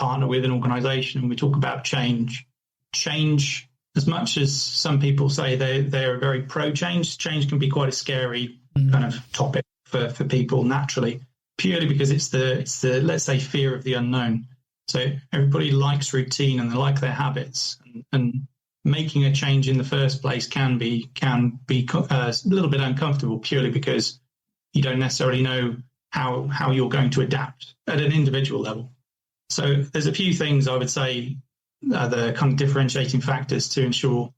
partner with an organization and we talk about change, as much as some people say they're very pro-change, change can be quite a scary kind of topic for people naturally, purely because it's the let's say fear of the unknown. So everybody likes routine and they like their habits, and making a change in the first place can be a little bit uncomfortable, purely because you don't necessarily know how you're going to adapt at an individual level. So there's a few things I would say the kind of differentiating factors to ensure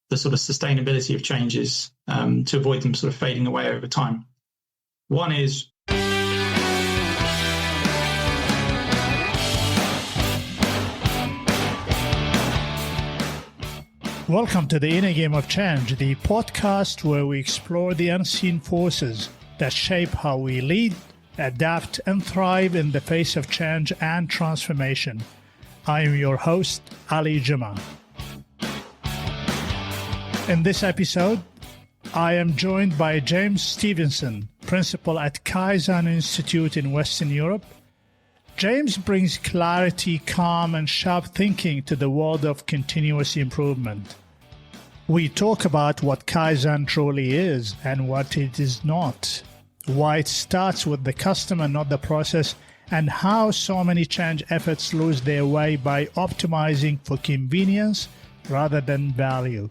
the sort of sustainability of changes, to avoid them sort of fading away over time. One is welcome to the Inner Game of Change, the podcast where we explore the unseen forces that shape how we lead, adapt, and thrive in the face of change and transformation. I am your host, Ali Juma. In this episode, I am joined by James Stevenson, principal at Kaizen Institute in Western Europe. James brings clarity, calm, and sharp thinking to the world of continuous improvement. We talk about what Kaizen truly is and what it is not, why it starts with the customer, not the process, and how so many change efforts lose their way by optimizing for convenience rather than value.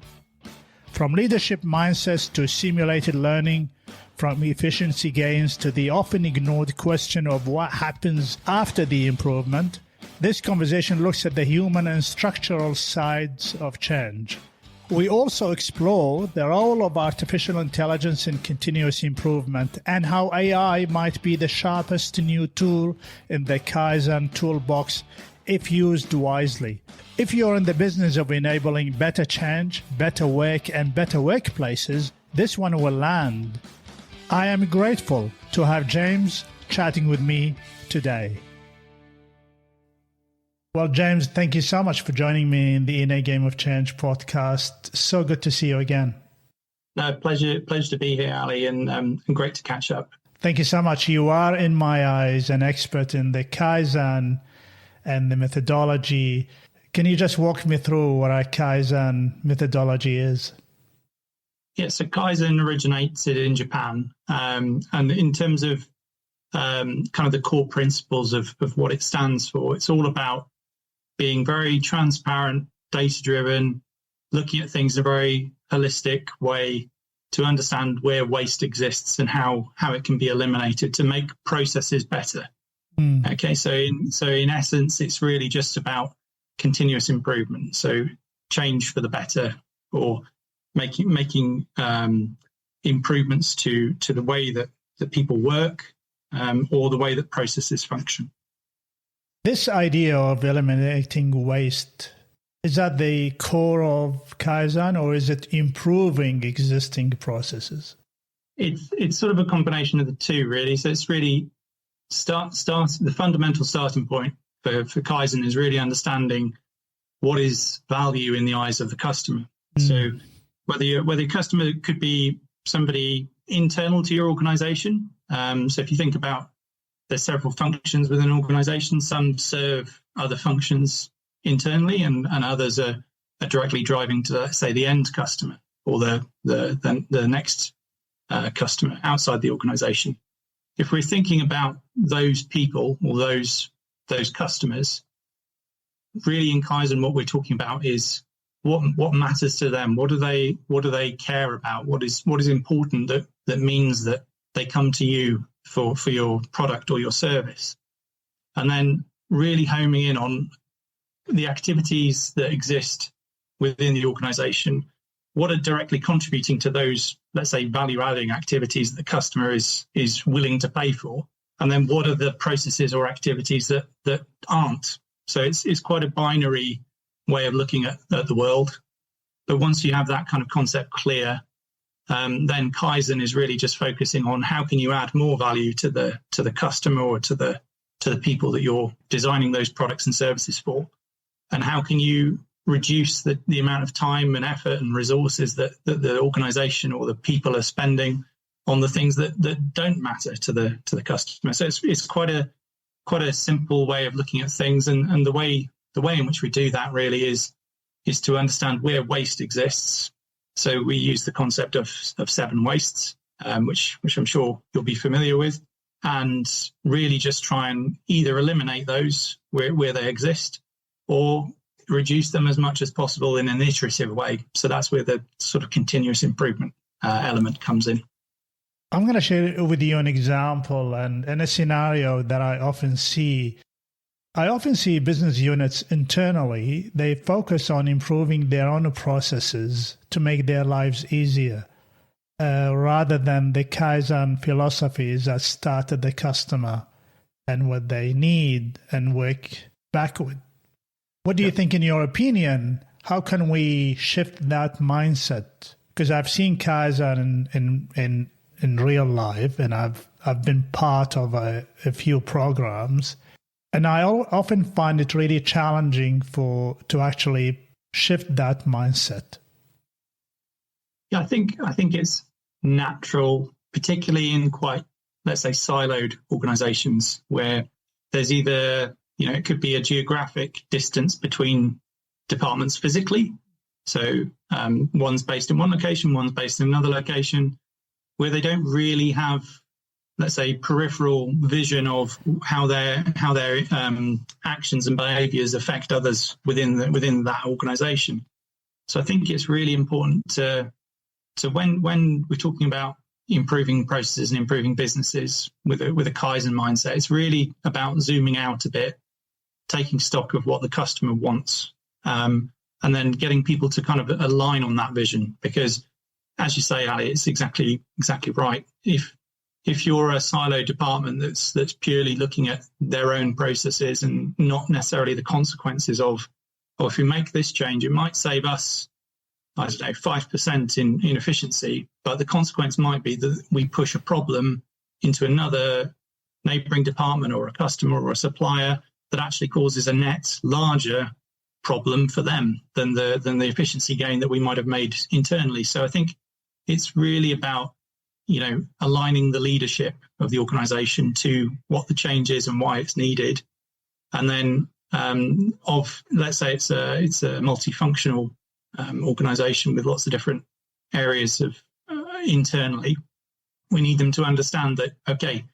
From leadership mindsets to simulated learning, from efficiency gains to the often ignored question of what happens after the improvement, this conversation looks at the human and structural sides of change. We also explore the role of artificial intelligence in continuous improvement and how AI might be the sharpest new tool in the Kaizen toolbox if used wisely. If you're in the business of enabling better change, better work, and better workplaces, this one will land. I am grateful to have James chatting with me today. Well, James, thank you so much for joining me in the Inner Game of Change podcast. So good to see you again. No, pleasure to be here, Ali, and great to catch up. Thank you so much. You are, in my eyes, an expert in the Kaizen and the methodology. Can you just walk me through what a Kaizen methodology is? Yeah, so Kaizen originated in Japan, and in terms of kind of the core principles of what it stands for, it's all about being very transparent, data-driven, looking at things in a very holistic way to understand where waste exists and how it can be eliminated to make processes better. Okay, so in essence, it's really just about continuous improvement. So change for the better, or making improvements to the way that people work, or the way that processes function. This idea of eliminating waste, is that the core of Kaizen, or is it improving existing processes? It's sort of a combination of the two, really. So it's really the fundamental starting point for Kaizen is really understanding what is value in the eyes of the customer. So whether your customer could be somebody internal to your organization. So if you think about, there's several functions within an organization. Some serve other functions internally, and others are directly driving to, let's say, the end customer or the next customer outside the organization. If we're thinking about those people or those customers, really in Kaizen, what we're talking about is what matters to them. What do they care about? What is important that means that they come to you for your product or your service? And then really homing in on the activities that exist within the organization. What are directly contributing to those, let's say, value-adding activities that the customer is willing to pay for? And then what are the processes or activities that aren't? So it's quite a binary way of looking at the world. But once you have that kind of concept clear, then Kaizen is really just focusing on how can you add more value to the customer or to the people that you're designing those products and services for, and how can you reduce the amount of time and effort and resources that the organization or the people are spending on the things that don't matter to the customer. So it's quite quite a simple way of looking at things, and the way in which we do that really is to understand where waste exists. So we use the concept of 7 wastes, which I'm sure you'll be familiar with, and really just try and either eliminate those where they exist or reduce them as much as possible in an iterative way. So that's where the sort of continuous improvement element comes in. I'm going to share with you an example and a scenario that I often see. I often see business units internally, they focus on improving their own processes to make their lives easier, rather than the Kaizen philosophies that start at the customer and what they need and work backward. What do you think, in your opinion, how can we shift that mindset? Because I've seen Kaizen in real life, and I've been part of a few programs, and I often find it really challenging to actually shift that mindset. Yeah, I think it's natural, particularly in quite, let's say, siloed organizations where there's either, it could be a geographic distance between departments physically. So one's based in one location, one's based in another location, where they don't really have, let's say, peripheral vision of how their actions and behaviours affect others within that organisation. So I think it's really important to when we're talking about improving processes and improving businesses with a Kaizen mindset, it's really about zooming out a bit, taking stock of what the customer wants, and then getting people to kind of align on that vision. Because, as you say, Ali, it's exactly right. If you're a silo department that's purely looking at their own processes and not necessarily the consequences of, if we make this change, it might save us, 5% in efficiency, but the consequence might be that we push a problem into another neighbouring department or a customer or a supplier that actually causes a net larger problem for them than the efficiency gain that we might have made internally. So I think it's really about, aligning the leadership of the organisation to what the change is and why it's needed. And then let's say it's a multifunctional organisation with lots of different areas of internally, we need them to understand that, okay,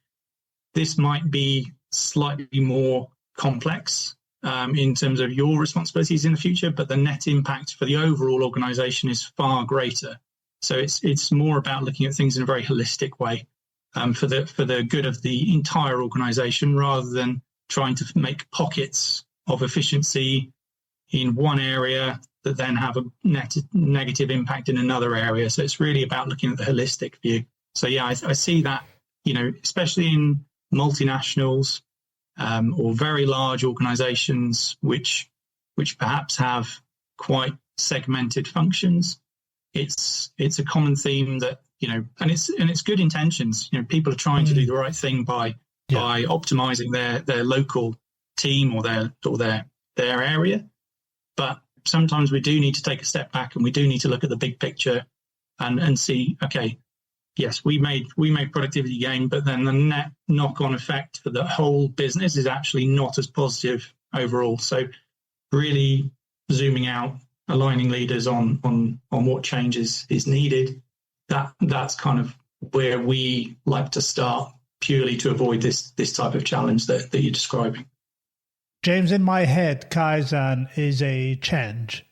this might be slightly more complex in terms of your responsibilities in the future, but the net impact for the overall organisation is far greater. So it's more about looking at things in a very holistic way for the good of the entire organisation, rather than trying to make pockets of efficiency in one area that then have a negative impact in another area. So it's really about looking at the holistic view. So yeah, I see that, especially in multinationals or very large organisations which perhaps have quite segmented functions. It's a common theme that, and it's good intentions. People are trying to do the right thing by optimizing their local team or their area. But sometimes we do need to take a step back, and we do need to look at the big picture and see, okay, yes, we made productivity gain, but then the net knock-on effect for the whole business is actually not as positive overall. So really zooming out, aligning leaders on what change is needed, that's kind of where we like to start, purely to avoid this type of challenge that you're describing. James, in my head, Kaizen is a change.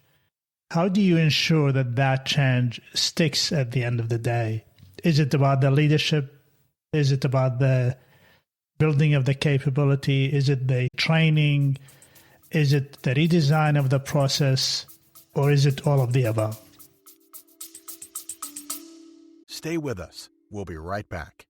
How do you ensure that change sticks at the end of the day? Is it about the leadership? Is it about the building of the capability? Is it the training? Is it the redesign of the process? Or is it all of the above? Stay with us. We'll be right back.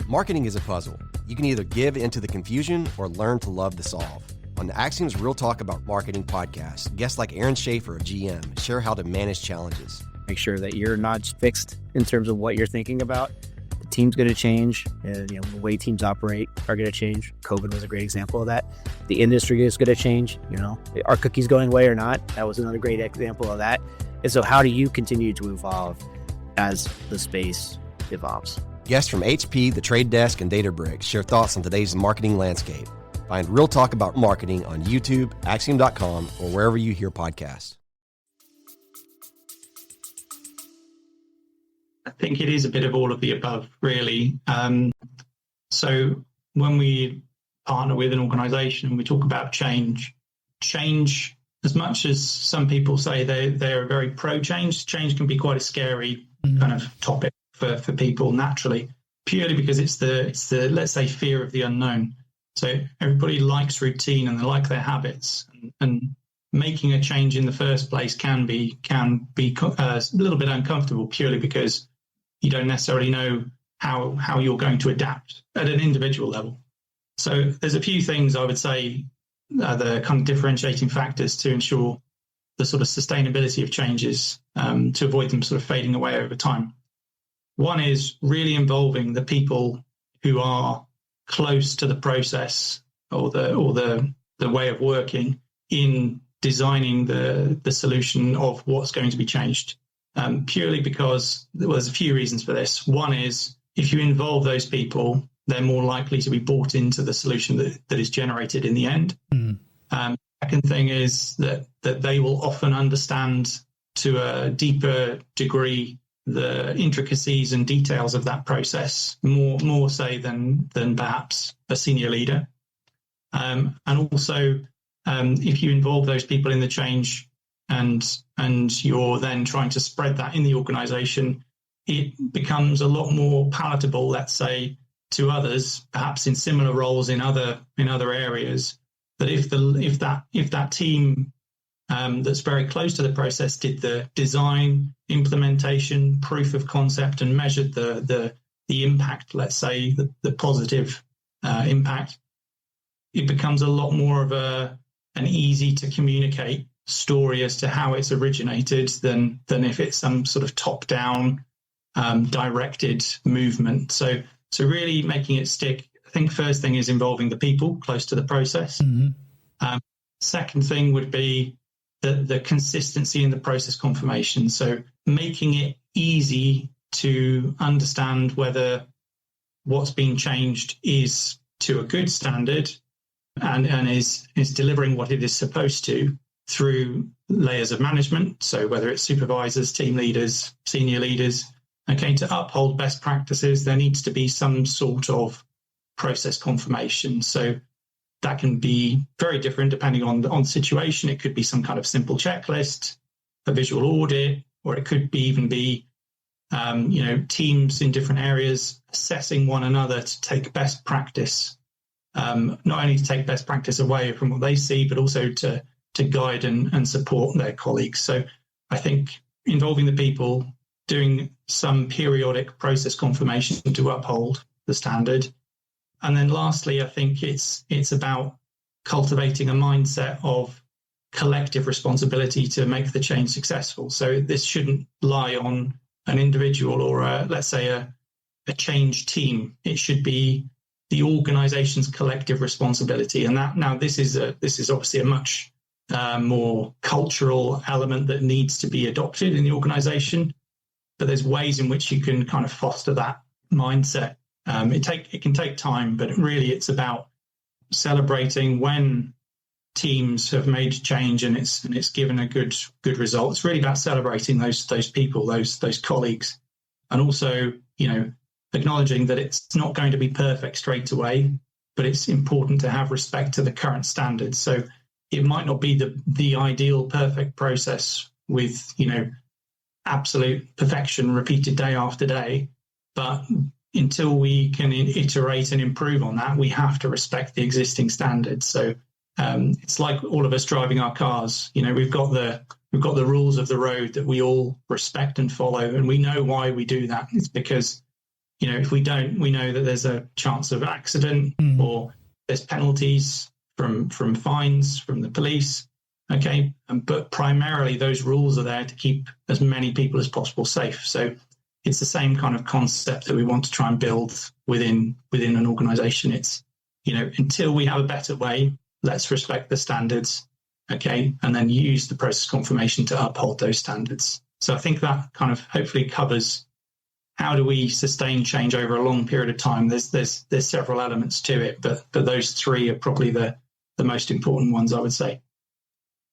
Marketing is a puzzle. You can either give into the confusion or learn to love the solve. On the Axiom's Real Talk About Marketing podcast, guests like Aaron Schaefer of GM share how to manage challenges. Make sure that you're not fixed in terms of what you're thinking about. The team's going to change, and the way teams operate are going to change. COVID was a great example of that. The industry is going to change. Are cookies going away or not? That was another great example of that. And so how do you continue to evolve as the space evolves? Guests from HP, The Trade Desk, and Databricks share thoughts on today's marketing landscape. Find Real Talk About Marketing on YouTube, Axiom.com, or wherever you hear podcasts. I think it is a bit of all of the above, really. So when we partner with an organization, we talk about change, as much as some people say they're very pro-change, change can be quite a scary kind of topic for people naturally, purely because it's the let's say, fear of the unknown. So everybody likes routine and they like their habits, and making a change in the first place can be a little bit uncomfortable, purely because you don't necessarily know how you're going to adapt at an individual level. So there's a few things I would say are the kind of differentiating factors to ensure the sort of sustainability of changes, to avoid them sort of fading away over time. One is really involving the people who are close to the process or the way of working in designing the solution of what's going to be changed. Purely because there's a few reasons for this. One is, if you involve those people, they're more likely to be bought into the solution that is generated in the end. Second thing is that they will often understand to a deeper degree the intricacies and details of that process, more so than perhaps a senior leader. And also, if you involve those people in the change and you're then trying to spread that in the organization, it becomes a lot more palatable, let's say, to others, perhaps in similar roles in other areas, that if that team that's very close to the process did the design, implementation, proof of concept, and measured the impact, let's say the positive impact, it becomes a lot more of an easy to communicate story as to how it's originated than if it's some sort of top-down directed movement. So really making it stick. I think first thing is involving the people close to the process. Second thing would be the consistency in the process confirmation. So making it easy to understand whether what's being changed is to a good standard and is delivering what it is supposed to through layers of management. So whether it's supervisors, team leaders, senior leaders, okay, to uphold best practices, there needs to be some sort of process confirmation. So that can be very different depending on the situation. It could be some kind of simple checklist, a visual audit, or it could even be teams in different areas assessing one another to take best practice, not only to take best practice away from what they see, but also to guide and support their colleagues. So I think involving the people, doing some periodic process confirmation to uphold the standard. And then lastly, I think it's about cultivating a mindset of collective responsibility to make the change successful. So this shouldn't lie on an individual or let's say a change team. It should be the organization's collective responsibility. And that now this is obviously a much more cultural element that needs to be adopted in the organization. But there's ways in which you can kind of foster that mindset. It can take time, but really it's about celebrating when teams have made change and it's given a good result. It's really about celebrating those people, those colleagues, and also acknowledging that it's not going to be perfect straight away, but it's important to have respect to the current standards. So it might not be the ideal perfect process with absolute perfection repeated day after day, but until we can iterate and improve on that, we have to respect the existing standards. So it's like all of us driving our cars. We've got the rules of the road that we all respect and follow, and we know why we do that. It's because if we don't, we know that there's a chance of accident or there's penalties from fines from the police. Okay, but primarily those rules are there to keep as many people as possible safe. So it's the same kind of concept that we want to try and build within an organization. It's, until we have a better way, let's respect the standards, okay, and then use the process confirmation to uphold those standards. So I think that kind of hopefully covers how do we sustain change over a long period of time? There's several elements to it, but those three are probably the most important ones, I would say.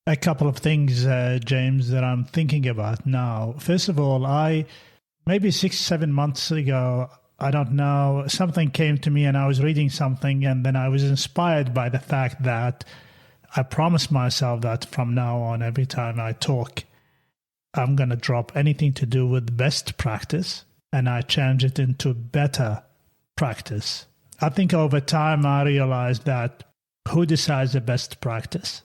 A couple of things, James, that I'm thinking about now. First of all, maybe 6-7 months ago, I don't know, something came to me and I was reading something, and then I was inspired by the fact that I promised myself that from now on, every time I talk, I'm going to drop anything to do with best practice, and I change it into better practice. I think over time I realized that who decides the best practice?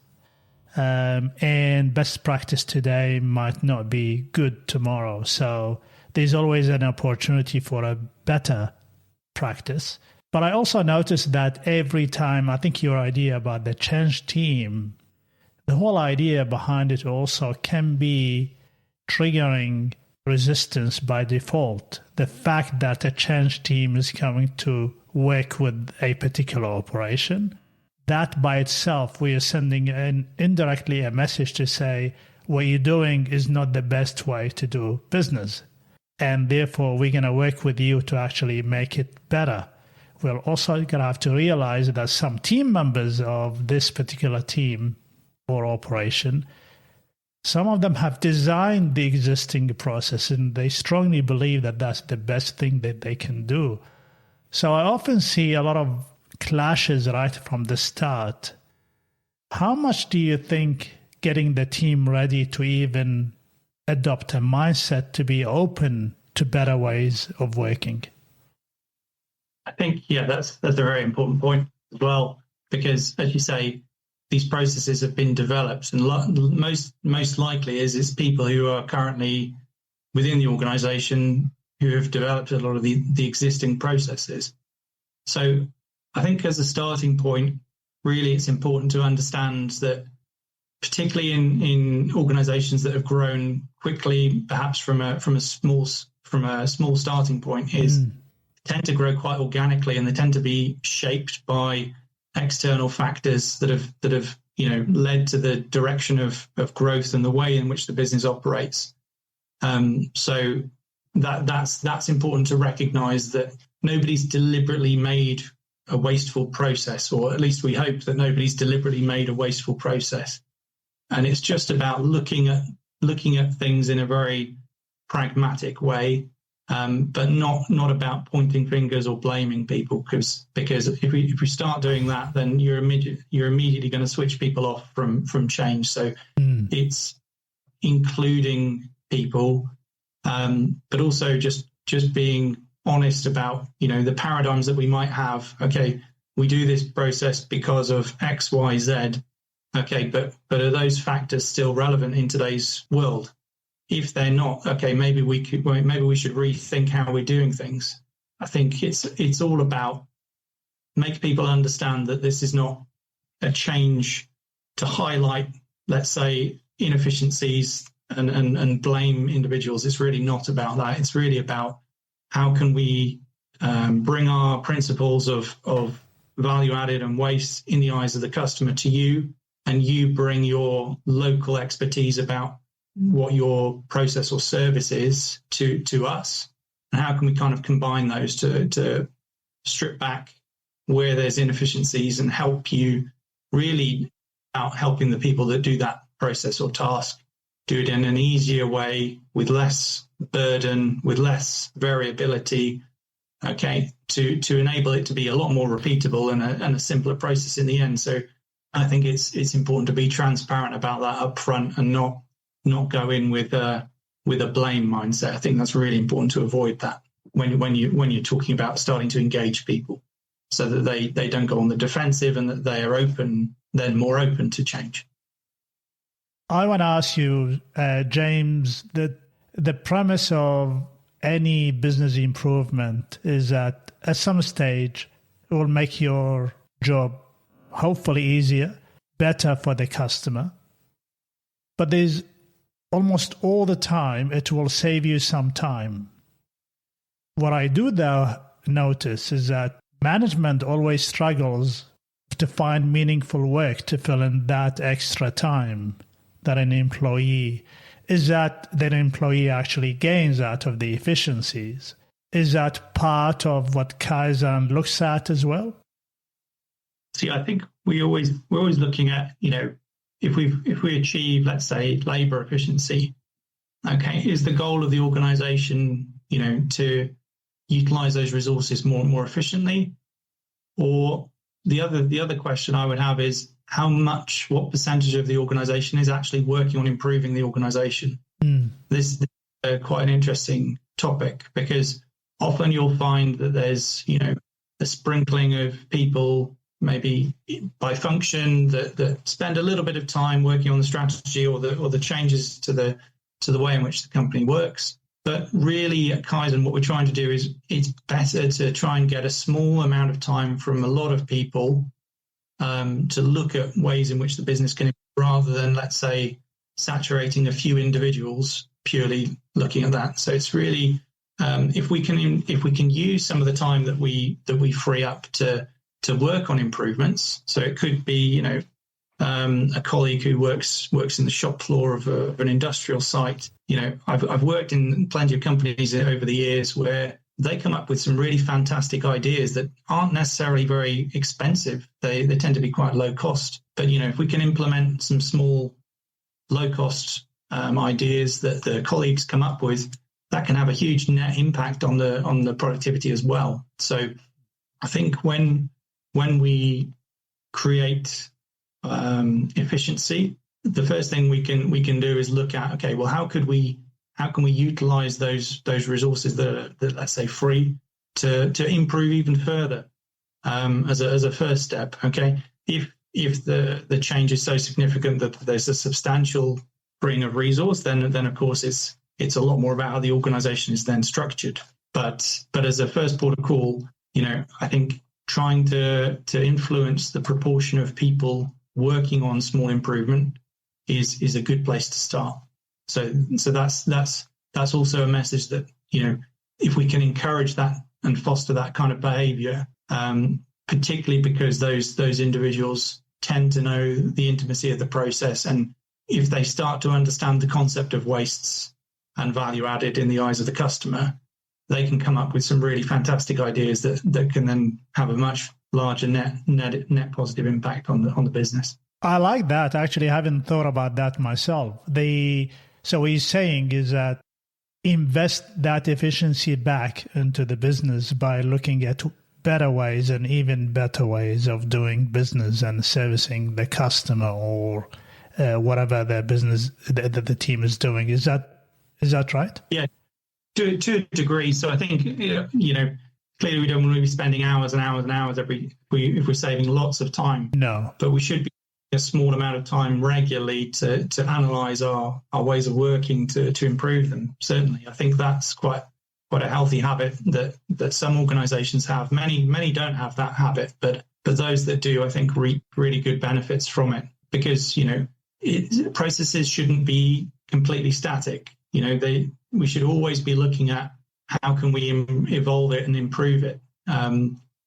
And best practice today might not be good tomorrow. So there's always an opportunity for a better practice. But I also noticed that every time, I think your idea about the change team, the whole idea behind it also can be triggering resistance by default. The fact that a change team is coming to work with a particular operation, that by itself, we are sending indirectly a message to say, what you're doing is not the best way to do business. And therefore, we're going to work with you to actually make it better. We're also going to have to realize that some team members of this particular team or operation, some of them have designed the existing process and they strongly believe that that's the best thing that they can do. So I often see a lot of clashes right from the start. How much do you think getting the team ready to even adopt a mindset to be open to better ways of working? I think, that's a very important point as well, because as you say, these processes have been developed, and most likely it's people who are currently within the organization who have developed a lot of the existing processes. So I think as a starting point, really it's important to understand that particularly in organizations that have grown quickly, perhaps from a small starting point, tend to grow quite organically, and they tend to be shaped by external factors that have led to the direction of growth and the way in which the business operates. So that's important to recognize, that nobody's deliberately made a wasteful process, or at least we hope that nobody's deliberately made a wasteful process. And it's just about looking at things in a very pragmatic way, but not about pointing fingers or blaming people, because if we start doing that, then you're immediately going to switch people off from change. So it's including people, but also just being honest about the paradigms that we might have. Okay, we do this process because of X, Y, Z. Okay, but are those factors still relevant in today's world? If they're not, okay, maybe we should rethink how we're doing things. I think it's all about make people understand that this is not a change to highlight, let's say, inefficiencies and blame individuals. It's really not about that. It's really about how can we bring our principles of value added and waste in the eyes of the customer to you, and you bring your local expertise about what your process or service is to us, and how can we kind of combine those to strip back where there's inefficiencies and help you really out helping the people that do that process or task do it in an easier way, with less burden, with less variability, okay, to enable it to be a lot more repeatable and a simpler process in the end. So I think it's important to be transparent about that up front and not go in with a blame mindset. I think that's really important to avoid that when you're talking about starting to engage people, so that they don't go on the defensive and that they are more open to change. I want to ask you, James, that the premise of any business improvement is that at some stage it will make your job hopefully easier, better for the customer. But there's almost all the time it will save you some time. What I do though notice is that management always struggles to find meaningful work to fill in that extra time that an employee actually gains out of the efficiencies. Is that part of what Kaizen looks at as well? See, I think we're always looking at, if we achieve, let's say, labor efficiency, okay, is the goal of the organization, to utilize those resources more and more efficiently? Or the other question I would have is what percentage of the organization is actually working on improving the organization? This is quite an interesting topic, because often you'll find that there's, a sprinkling of people, maybe by function, that spend a little bit of time working on the strategy or the changes to the way in which the company works. But really at Kaizen, what we're trying to do is it's better to try and get a small amount of time from a lot of people to look at ways in which the business can improve, rather than, let's say, saturating a few individuals purely looking at that. So it's really if we can use some of the time that we free up to work on improvements. So it could be a colleague who works in the shop floor of an industrial site. I've worked in plenty of companies over the years where they come up with some really fantastic ideas that aren't necessarily very expensive. They tend to be quite low cost. But if we can implement some small low cost ideas that the colleagues come up with, that can have a huge net impact on the productivity as well. So I think when we create efficiency, the first thing we can do is look at, okay, well, how can we utilize those resources that let's say free to improve even further as a first step. Okay, if the change is so significant that there's a substantial freeing of resource, then of course it's a lot more about how the organization is then structured. But as a first port of call, I think trying to influence the proportion of people working on small improvement is a good place to start. So that's also a message that, if we can encourage that and foster that kind of behavior, particularly because those individuals tend to know the intimacy of the process, and if they start to understand the concept of wastes and value added in the eyes of the customer, they can come up with some really fantastic ideas that can then have a much larger net positive impact on the business. I like that. Actually, I haven't thought about that myself. So what he's saying is that invest that efficiency back into the business by looking at better ways and even better ways of doing business and servicing the customer or whatever the business that the team is doing. Is that right? Yeah, to a degree. So I think, clearly we don't want to be spending hours and hours and hours if we're saving lots of time. No. But we should be a small amount of time regularly to analyze our ways of working to improve them. Certainly, I think that's quite a healthy habit that some organizations have. Many don't have that habit, but those that do, I think, reap really good benefits from it, because, processes shouldn't be completely static. We should always be looking at how can we evolve it and improve it.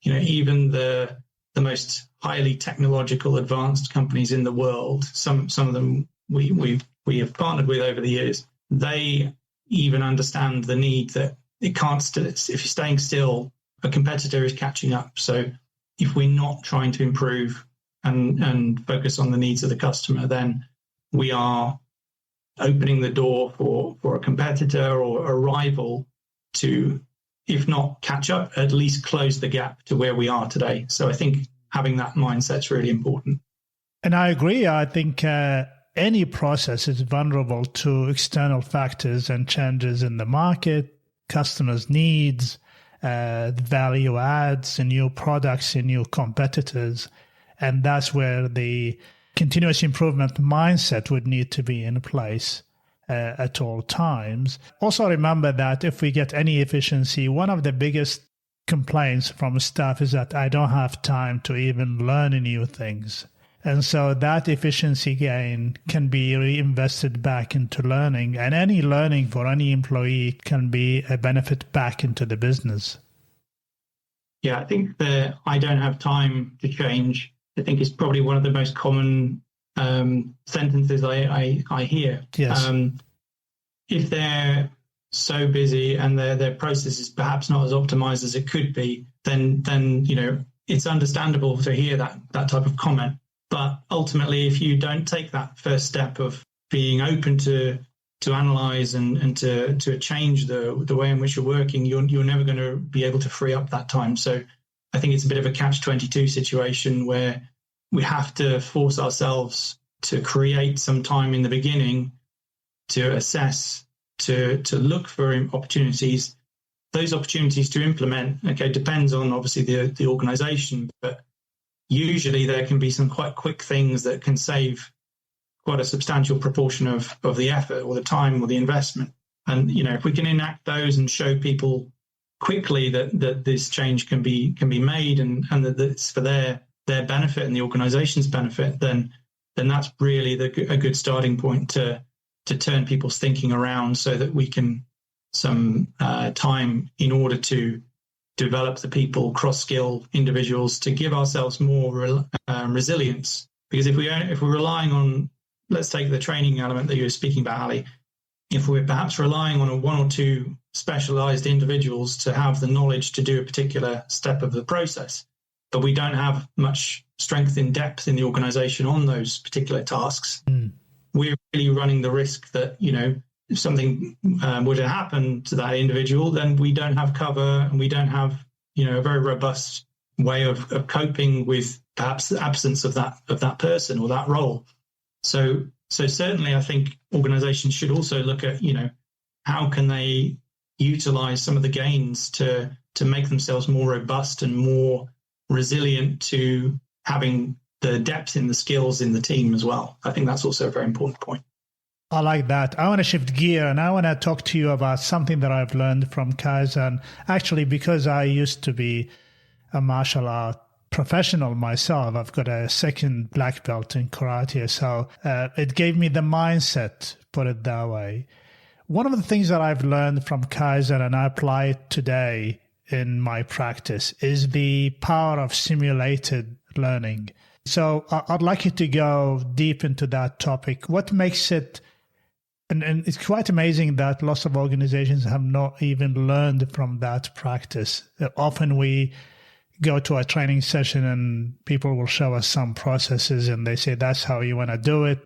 Even the most highly technological, advanced companies in the world, some of them we have partnered with over the years, they even understand the need that it can't if you're staying still, a competitor is catching up. So if we're not trying to improve and focus on the needs of the customer, then we are opening the door for a competitor or a rival to, if not catch up, at least close the gap to where we are today. So I think having that mindset is really important. And I agree. I think any process is vulnerable to external factors and changes in the market, customers' needs, value adds, and new products and new competitors. And that's where the continuous improvement mindset would need to be in place at all times. Also remember that if we get any efficiency, one of the biggest complaints from staff is that I don't have time to even learn new things. And so that efficiency gain can be reinvested back into learning, and any learning for any employee can be a benefit back into the business. Yeah, I think the I don't have time to change, I think, is probably one of the most common sentences I hear. Yes. If they're so busy and their process is perhaps not as optimized as it could be, then it's understandable to hear that type of comment. But ultimately, if you don't take that first step of being open to analyze and to change the way in which you're working, you're never going to be able to free up that time. So I think it's a bit of a catch-22 situation where we have to force ourselves to create some time in the beginning to assess, to look for opportunities. Those opportunities to implement, depends on obviously the organization, but usually there can be some quite quick things that can save quite a substantial proportion of the effort or the time or the investment. And, if we can enact those and show people quickly that this change can be made and that it's for their benefit and the organization's benefit, then that's really a good starting point to turn people's thinking around so that we can some time in order to develop the people, cross-skill individuals, to give ourselves more resilience. Because if we're relying on, let's take the training element that you were speaking about, Ali, if we're perhaps relying on one or two specialized individuals to have the knowledge to do a particular step of the process, but we don't have much strength in depth in the organization on those particular tasks, we're really running the risk that, if something were to happen to that individual, then we don't have cover and we don't have, a very robust way of coping with perhaps the absence of that person or that role. So certainly I think organizations should also look at, how can they utilize some of the gains to make themselves more robust and more resilient to having the depth in the skills in the team as well. I think that's also a very important point. I like that. I want to shift gear and I want to talk to you about something that I've learned from Kaizen. Actually, because I used to be a martial art professional myself, I've got a second black belt in karate. So it gave me the mindset, put it that way. One of the things that I've learned from Kaizen and I apply it today in my practice is the power of simulated learning. So I'd like you to go deep into that topic. What makes it, and it's quite amazing that lots of organizations have not even learned from that practice. Often we go to a training session and people will show us some processes and they say, that's how you want to do it.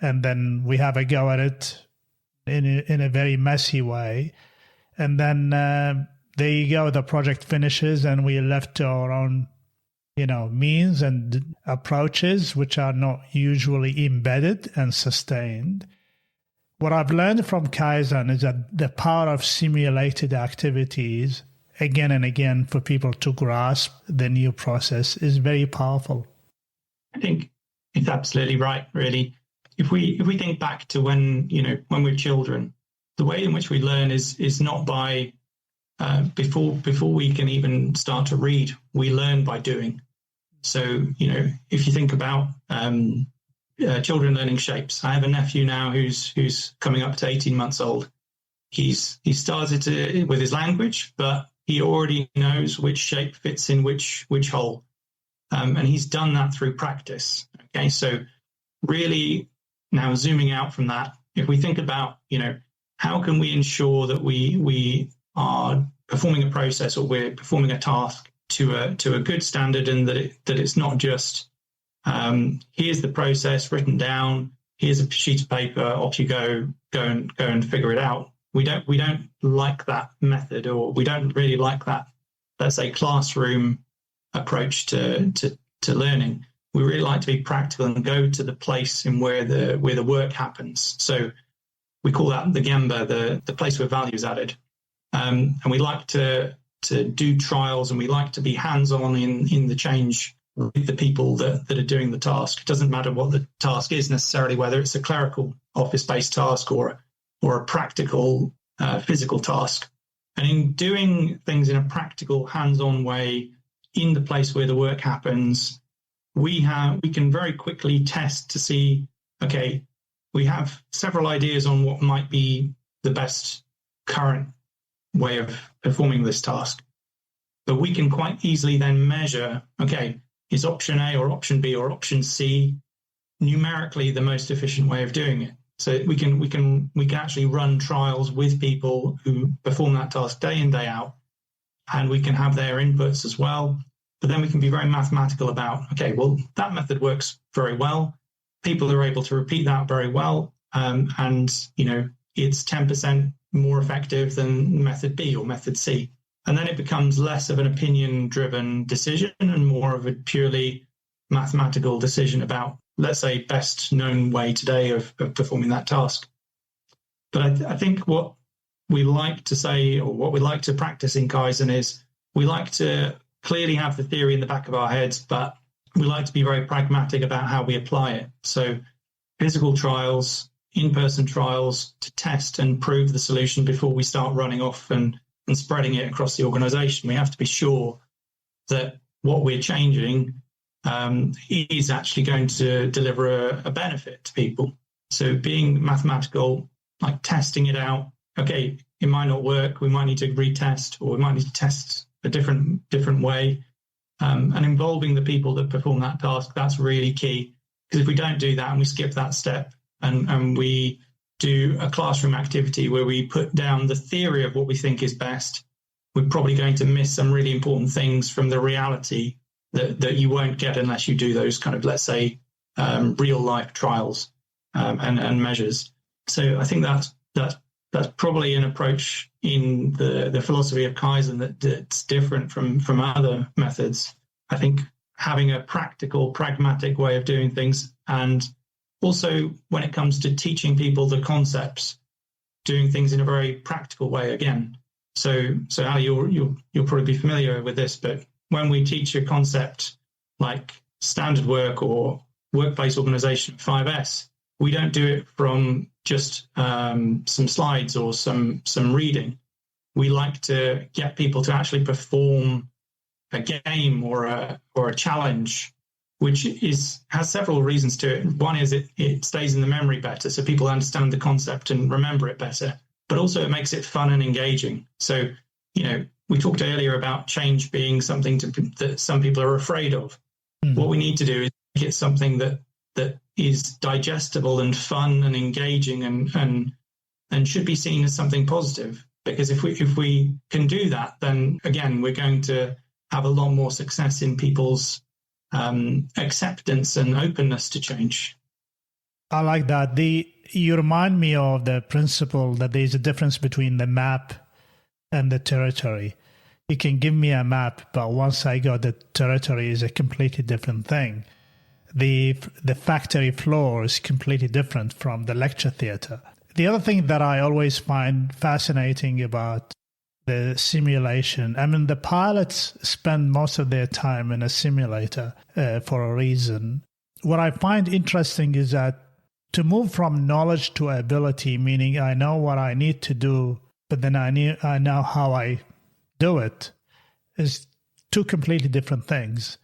And then we have a go at it in a very messy way. And then there you go, the project finishes and we're left to our own means and approaches, which are not usually embedded and sustained. What I've learned from Kaizen is that the power of simulated activities again and again for people to grasp the new process is very powerful. I think it's absolutely right, really. If we think back to when we're children, the way in which we learn is not by before we can even start to read, we learn by doing. So, if you think about children learning shapes, I have a nephew now who's coming up to 18 months old. He's started with his language, but he already knows which shape fits in which hole. And he's done that through practice. Okay, so really now zooming out from that, if we think about, how can we ensure that we are performing a process or we're performing a task to a good standard, and that it's not just here's the process written down, here's a sheet of paper, off you go and figure it out. We don't like that method, or we don't really like that, let's say, classroom approach to learning. We really like to be practical and go to the place in where the work happens. So we call that the Gemba, the place where value is added. And we like to do trials, and we like to be hands-on in the change with the people that are doing the task. It doesn't matter what the task is necessarily, whether it's a clerical office-based task or a practical physical task. And in doing things in a practical, hands-on way in the place where the work happens, we can very quickly test to see, okay, we have several ideas on what might be the best current way of performing this task. But we can quite easily then measure, okay, is option A or option B or option C numerically the most efficient way of doing it? So we can actually run trials with people who perform that task day in, day out, and we can have their inputs as well. But then we can be very mathematical about, okay, well, that method works very well. People are able to repeat that very well. And, it's 10% more effective than method B or method C. And then it becomes less of an opinion-driven decision and more of a purely mathematical decision about, let's say, best known way today of performing that task. But I think what we like to say, or what we like to practice in Kaizen, is we like to clearly have the theory in the back of our heads, but we like to be very pragmatic about how we apply it. So physical trials, in-person trials to test and prove the solution before we start running off and spreading it across the organization. We have to be sure that what we're changing is actually going to deliver a benefit to people. So being mathematical, like testing it out, okay, it might not work, we might need to retest, or we might need to test a different way, and involving the people that perform that task, that's really key. Because if we don't do that and we skip that step and we do a classroom activity where we put down the theory of what we think is best, we're probably going to miss some really important things from the reality that you won't get unless you do those kind of, let's say, real life trials and measures. So I think that's probably an approach in the philosophy of Kaizen that's different from other methods. I think having a practical, pragmatic way of doing things, and also when it comes to teaching people the concepts, doing things in a very practical way again. So Ali, you'll probably be familiar with this, but when we teach a concept like standard work or workplace organization 5S, we don't do it from just some slides or some reading. We like to get people to actually perform a game or a challenge, which has several reasons to it. One is it stays in the memory better, so people understand the concept and remember it better. But also it makes it fun and engaging. So, we talked earlier about change being something that some people are afraid of. Mm-hmm. What we need to do is make it something that is digestible and fun and engaging and should be seen as something positive. Because if we can do that, then again, we're going to have a lot more success in people's acceptance and openness to change. I like that. You remind me of the principle that there's a difference between the map and the territory. You can give me a map, but once I got the territory is a completely different thing. The factory floor is completely different from the lecture theater. The other thing that I always find fascinating about the simulation, the pilots spend most of their time in a simulator for a reason. What I find interesting is that to move from knowledge to ability, meaning I know what I need to do, but then I know how I do it, is two completely different things.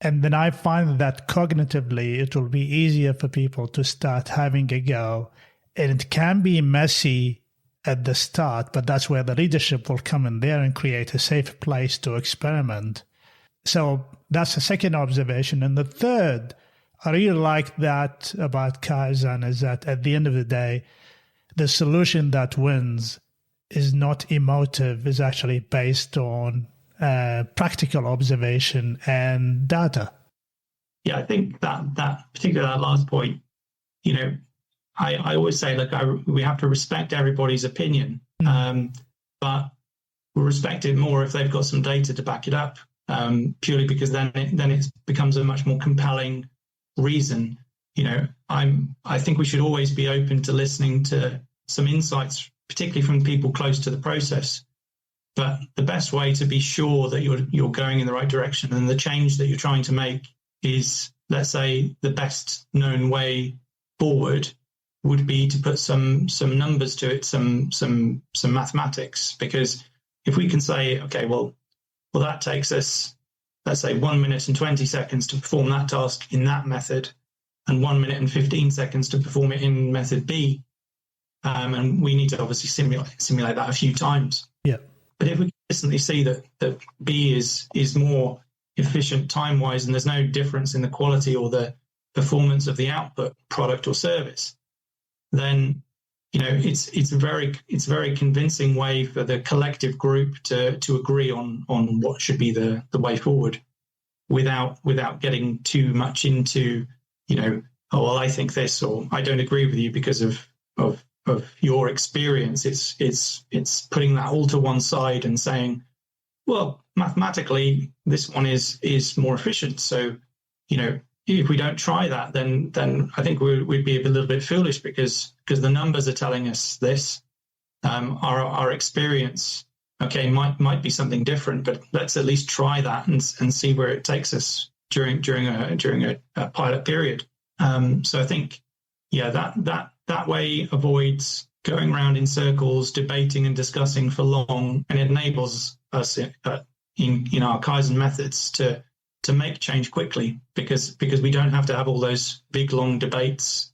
And then I find that cognitively it will be easier for people to start having a go. And it can be messy at the start, but that's where the leadership will come in there and create a safe place to experiment. So that's the second observation. And the third, I really like that about Kaizen, is that at the end of the day, the solution that wins is not emotive, is actually based on practical observation and data. Yeah, I think that particularly that last point, I always say, look, we have to respect everybody's opinion, but we'll respect it more if they've got some data to back it up, purely because then it becomes a much more compelling reason. I think we should always be open to listening to some insights, particularly from people close to the process. But the best way to be sure that you're going in the right direction and the change that you're trying to make is, let's say, the best known way forward would be to put some numbers to it, some mathematics. Because if we can say, okay, well, that takes us, let's say, 1 minute and 20 seconds to perform that task in that method, and 1 minute and 15 seconds to perform it in method B, and we need to obviously simulate that a few times. Yeah. But if we consistently see that B is more efficient time-wise, and there's no difference in the quality or the performance of the output product or service, then it's a very convincing way for the collective group to agree on what should be the way forward, without getting too much into oh, well, I think this, or I don't agree with you because of your experience. It's putting that all to one side and saying, well, mathematically this one is more efficient, so if we don't try that, then I think we'd be a little bit foolish, because the numbers are telling us this. Our experience, okay, might be something different, but let's at least try that and see where it takes us during a pilot period. So I think, that way avoids going around in circles, debating and discussing for long, and it enables us in our Kaizen methods to make change quickly, because we don't have to have all those big long debates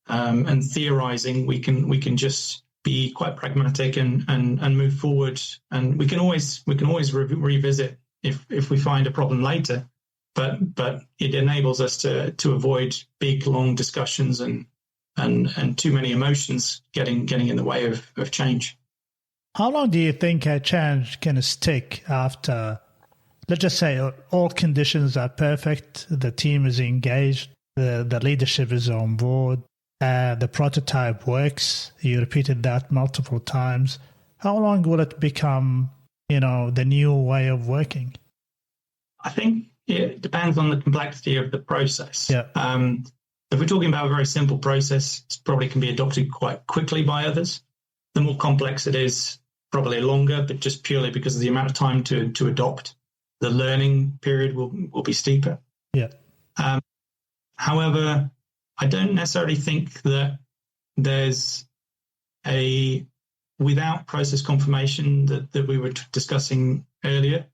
and theorizing. We can just be quite pragmatic and move forward, and we can always revisit if we find a problem later. But it enables us to avoid big long discussions and too many emotions getting in the way of change. How long do you think a change can stick after, let's just say, all conditions are perfect, the team is engaged, the leadership is on board, the prototype works, you repeated that multiple times? How long will it become, the new way of working? I think it depends on the complexity of the process. Yeah. If we're talking about a very simple process, it probably can be adopted quite quickly by others. The more complex it is, probably longer, but just purely because of the amount of time to adopt. The learning period will be steeper. Yeah. However, I don't necessarily think that there's without process confirmation that we were discussing earlier,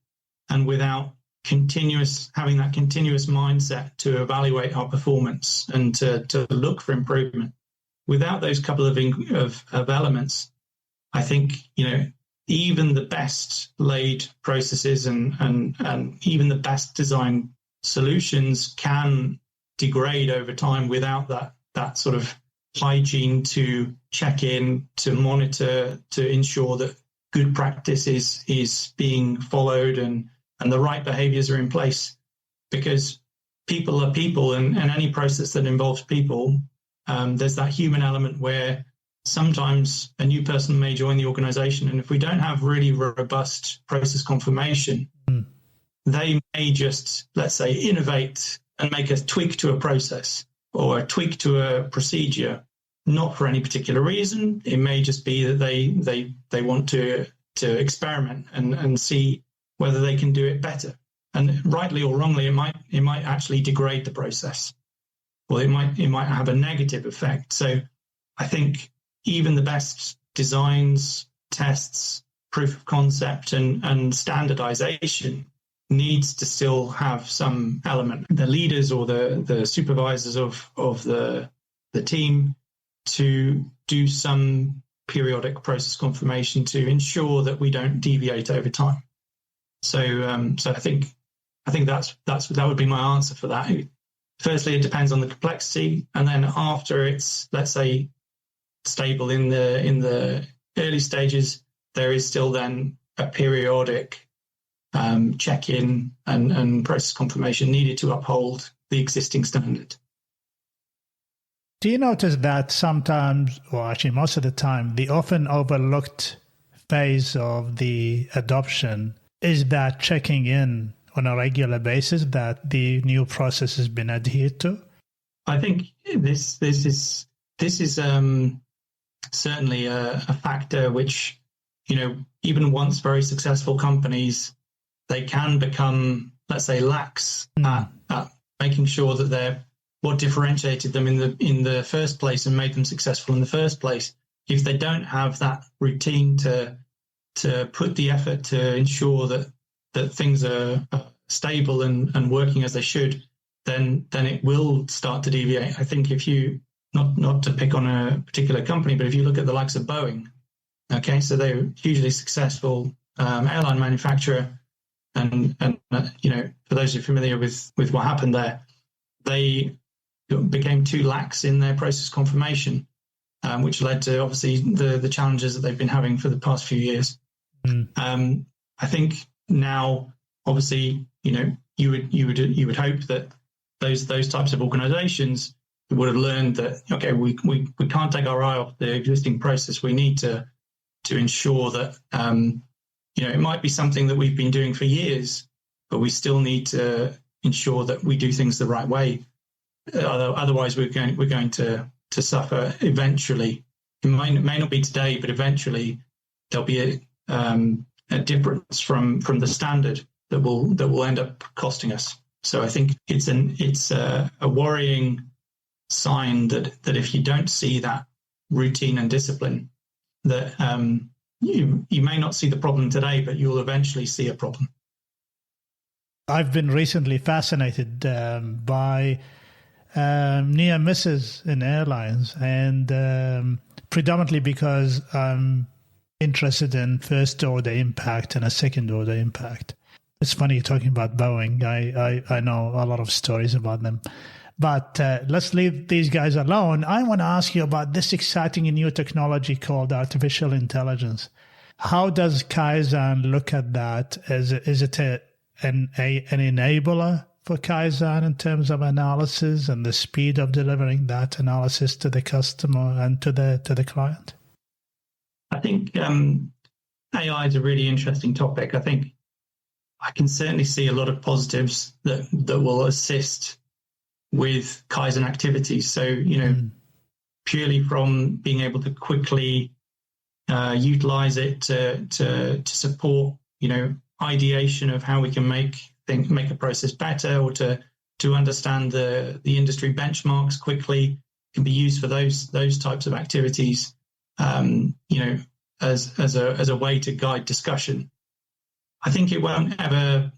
and without having that continuous mindset to evaluate our performance and to look for improvement, without those couple of elements, I think, even the best laid processes and even the best designed solutions can degrade over time without that sort of hygiene to check in, to monitor, to ensure that good practice is being followed and the right behaviors are in place. Because people are people, and any process that involves people, there's that human element where sometimes a new person may join the organization, and if we don't have really robust process confirmation, they may just, let's say, innovate and make a tweak to a process or a tweak to a procedure, not for any particular reason. It may just be that they want to experiment and see whether they can do it better. And rightly or wrongly, it might actually degrade the process, or it might have a negative effect. So I think even the best designs, tests, proof of concept, and standardization needs to still have some element. The leaders or the supervisors of the team to do some periodic process confirmation to ensure that we don't deviate over time. So I think that would be my answer for that. Firstly, it depends on the complexity, and then after it's, let's say, stable in the early stages, there is still then a periodic check-in and process confirmation needed to uphold the existing standard. Do you notice that sometimes, or actually most of the time, the often overlooked phase of the adoption is that checking in on a regular basis that the new process has been adhered to? I think this is certainly a factor which, even once very successful companies, they can become, let's say, lax at making sure that what differentiated them in the first place and made them successful in the first place. If they don't have that routine to put the effort to ensure that things are stable and working as they should, then it will start to deviate. I think if you, not to pick on a particular company, but if you look at the likes of Boeing, okay, so they're hugely successful airline manufacturer, and for those who are familiar with what happened there, they became too lax in their process confirmation, which led to obviously the challenges that they've been having for the past few years. I think now, obviously, you would hope that those types of organisations would have learned that, okay, we can't take our eye off the existing process. We need to ensure that it might be something that we've been doing for years, but we still need to ensure that we do things the right way. Otherwise, we're going to suffer eventually. It may not be today, but eventually there'll be a difference from the standard that will end up costing us. So I think it's a worrying sign that if you don't see that routine and discipline, that you may not see the problem today, but you'll eventually see a problem. I've been recently fascinated by near misses in airlines, and predominantly because I'm interested in first order impact and a second order impact. It's funny you're talking about Boeing. I know a lot of stories about them. But let's leave these guys alone. I want to ask you about this exciting new technology called artificial intelligence. How does Kaizen look at that? Is it an enabler for Kaizen in terms of analysis and the speed of delivering that analysis to the customer and to the client? I think AI is a really interesting topic. I think I can certainly see a lot of positives that will assist with Kaizen activities. So, purely from being able to quickly utilize it to support, ideation of how we can make a process better, or to understand the industry benchmarks quickly, can be used for those types of activities, as a way to guide discussion. I think it won't ever,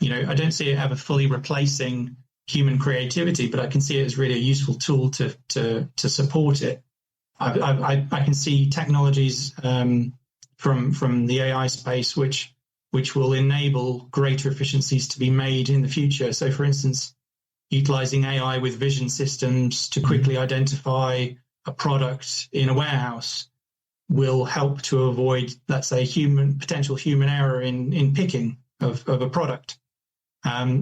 I don't see it ever fully replacing human creativity, but I can see it as really a useful tool to support it. I can see technologies from the AI space which will enable greater efficiencies to be made in the future. So, for instance, utilizing AI with vision systems to quickly identify a product in a warehouse will help to avoid, let's say, potential human error in picking of a product.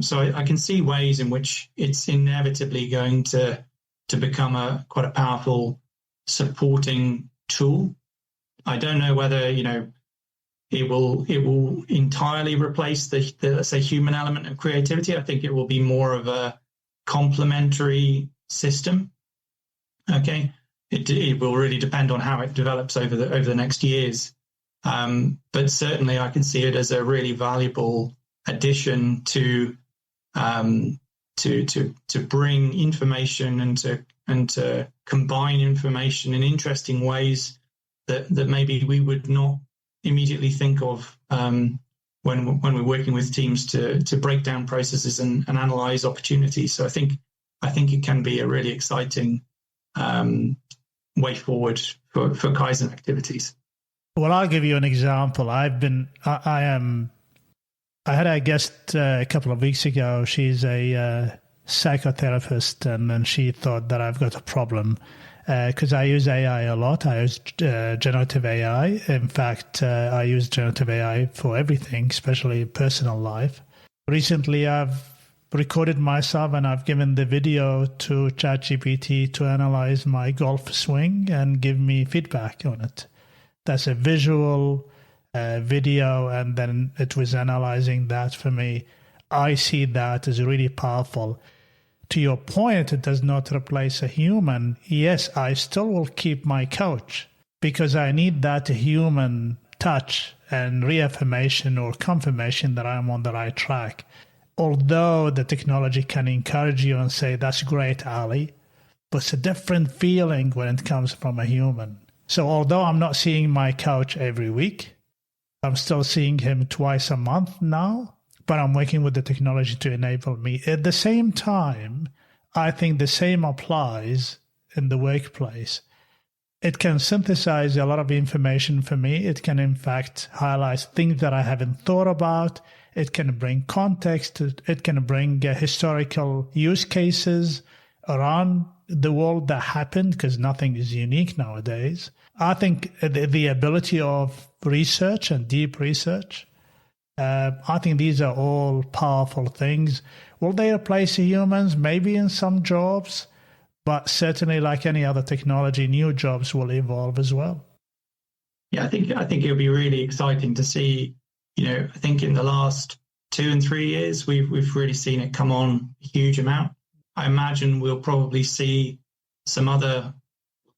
So I can see ways in which it's inevitably going to become quite a powerful supporting tool. I don't know whether it will entirely replace the let's say human element of creativity. I think it will be more of a complementary system. Okay, it will really depend on how it develops over the next years. But certainly, I can see it as a really valuable addition to bring information and to combine information in interesting ways that maybe we would not immediately think of when we're working with teams to break down processes and analyze opportunities. So I think it can be a really exciting way forward for Kaizen activities. Well, I'll give you an example. I had a guest a couple of weeks ago. She's a psychotherapist, and then she thought that I've got a problem because I use AI a lot. I use generative AI. In fact, I use generative AI for everything, especially personal life. Recently, I've recorded myself and I've given the video to ChatGPT to analyze my golf swing and give me feedback on it. That's a visual video, and then it was analyzing that for me. I see that as really powerful. To your point, it does not replace a human. Yes, I still will keep my coach because I need that human touch and reaffirmation or confirmation that I'm on the right track. Although the technology can encourage you and say, that's great, Ali, but it's a different feeling when it comes from a human. So although I'm not seeing my coach every week, I'm still seeing him twice a month now, but I'm working with the technology to enable me. At the same time, I think the same applies in the workplace. It can synthesize a lot of information for me. It can, in fact, highlight things that I haven't thought about. It can bring context. It can bring historical use cases around the world that happened, because nothing is unique nowadays. I think the ability of research and deep research, I think these are all powerful things. Will they replace humans? Maybe in some jobs, but certainly like any other technology, new jobs will evolve as well. Yeah, I think it'll be really exciting to see. I think in the last 2 and 3 years, we've really seen it come on a huge amount. I imagine we'll probably see some other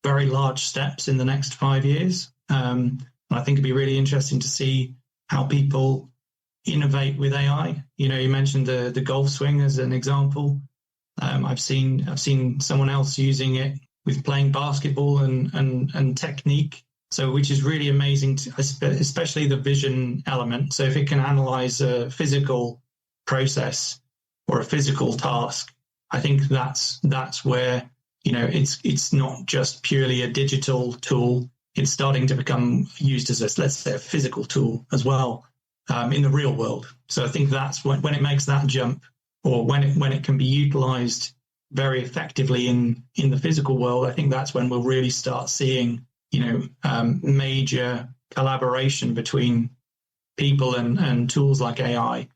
very large steps in the next 5 years. And I think it'd be really interesting to see how people innovate with AI. You mentioned the golf swing as an example. I've seen someone else using it with playing basketball and technique. So, which is really amazing, especially the vision element. So if it can analyze a physical process or a physical task, I think that's where, it's not just purely a digital tool. It's starting to become used as let's say, a physical tool as well in the real world. So I think that's when it makes that jump, or when it can be utilized very effectively in the physical world. I think that's when we'll really start seeing major collaboration between people and tools like AI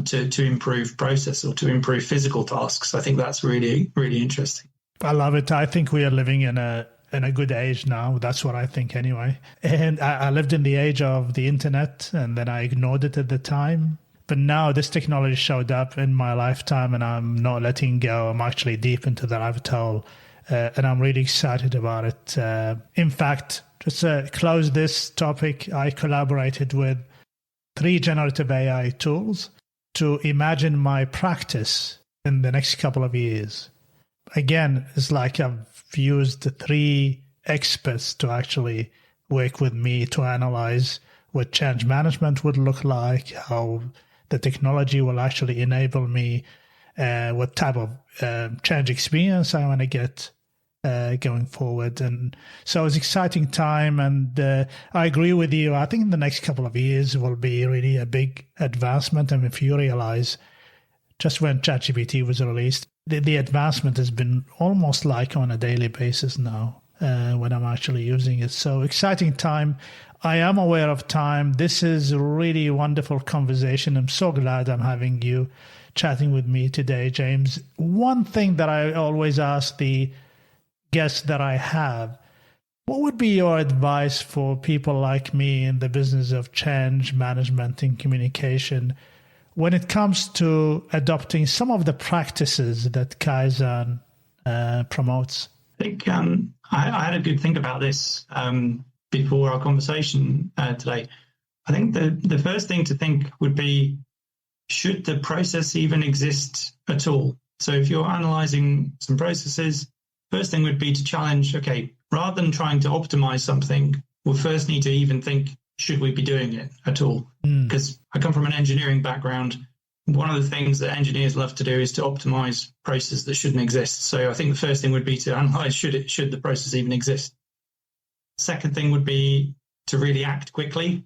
to improve process or to improve physical tasks. I think that's really, really interesting. I love it. I think we are living in a good age now. That's what I think anyway. And I lived in the age of the internet, and then I ignored it at the time. But now this technology showed up in my lifetime, and I'm not letting go. I'm actually deep into the rabbit hole. And I'm really excited about it. In fact, just to close this topic, I collaborated with 3 generative AI tools to imagine my practice in the next couple of years. Again, it's like I've used 3 experts to actually work with me to analyze what change management would look like, how the technology will actually enable me, what type of change experience I want to get going forward. And so it's an exciting time, and I agree with you. I think in the next couple of years will be really a big advancement. And if you realize, just when ChatGPT was released, the advancement has been almost like on a daily basis now when I'm actually using it. So exciting time. I am aware of time. This is a really wonderful conversation. I'm so glad I'm having you chatting with me today, James. One thing that I always ask the guests that I have, what would be your advice for people like me in the business of change management and communication when it comes to adopting some of the practices that Kaizen promotes? I think I had a good think about this before our conversation today. I think the first thing to think would be, should the process even exist at all? So if you're analyzing some processes, first thing would be to challenge, okay, rather than trying to optimize something, we'll first need to even think, should we be doing it at all? Because I come from an engineering background. One of the things that engineers love to do is to optimize processes that shouldn't exist. So I think the first thing would be to analyze, should the process even exist? Second thing would be to really act quickly.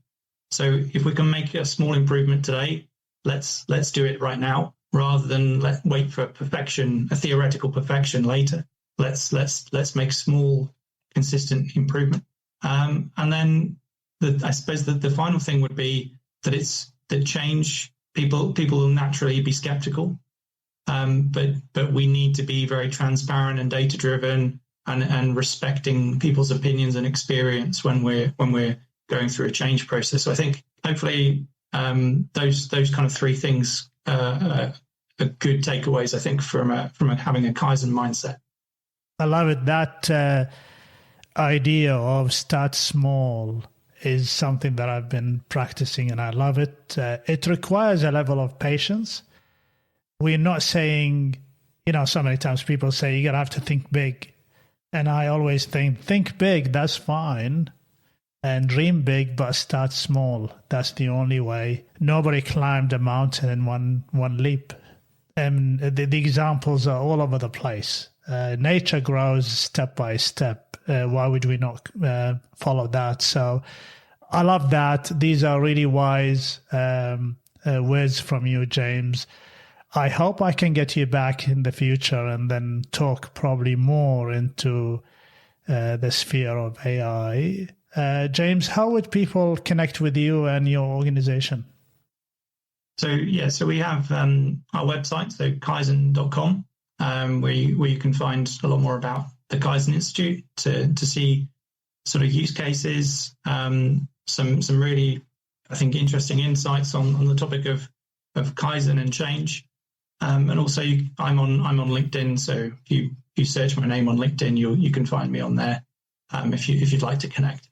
So if we can make a small improvement today, let's do it right now, rather than wait for perfection, a theoretical perfection later. Let's make small, consistent improvement. And then I suppose that the final thing would be that change, people will naturally be skeptical. But we need to be very transparent and data driven and respecting people's opinions and experience when we're going through a change process. So I think hopefully those kind of 3 things are good takeaways, I think, from having a Kaizen mindset. I love it. That idea of start small is something that I've been practicing, and I love it. It requires a level of patience. We're not saying, so many times people say you're going to have to think big. And I always think big, that's fine. And dream big, but start small. That's the only way. Nobody climbed a mountain in one leap. And the examples are all over the place. Nature grows step by step. Why would we not follow that? So I love that. These are really wise words from you, James. I hope I can get you back in the future and then talk probably more into the sphere of AI. James, how would people connect with you and your organization? So we have our website, so Kaizen.com, where you can find a lot more about the Kaizen Institute to see sort of use cases, some really, I think, interesting insights on the topic of Kaizen and change. And also I'm on LinkedIn, so if you search my name on LinkedIn, you can find me on there if you'd like to connect.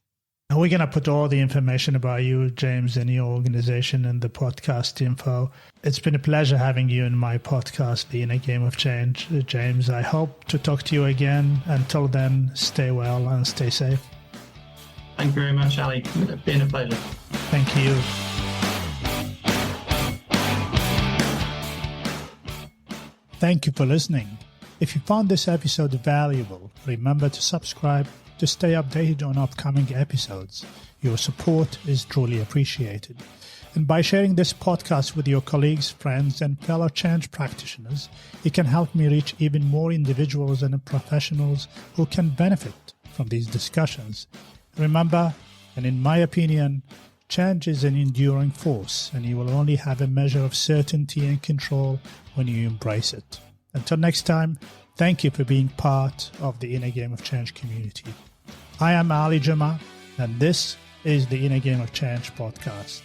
And we're going to put all the information about you, James, and your organization in the podcast info. It's been a pleasure having you in my podcast, The Inner Game of Change. James, I hope to talk to you again. Until then, stay well and stay safe. Thank you very much, Ali. It's been a pleasure. Thank you. Thank you for listening. If you found this episode valuable, remember to subscribe to stay updated on upcoming episodes. Your support is truly appreciated. And by sharing this podcast with your colleagues, friends, and fellow change practitioners, it can help me reach even more individuals and professionals who can benefit from these discussions. Remember, and in my opinion, change is an enduring force, and you will only have a measure of certainty and control when you embrace it. Until next time, thank you for being part of the Inner Game of Change community. I am Ali Jama, and this is the Inner Game of Change podcast.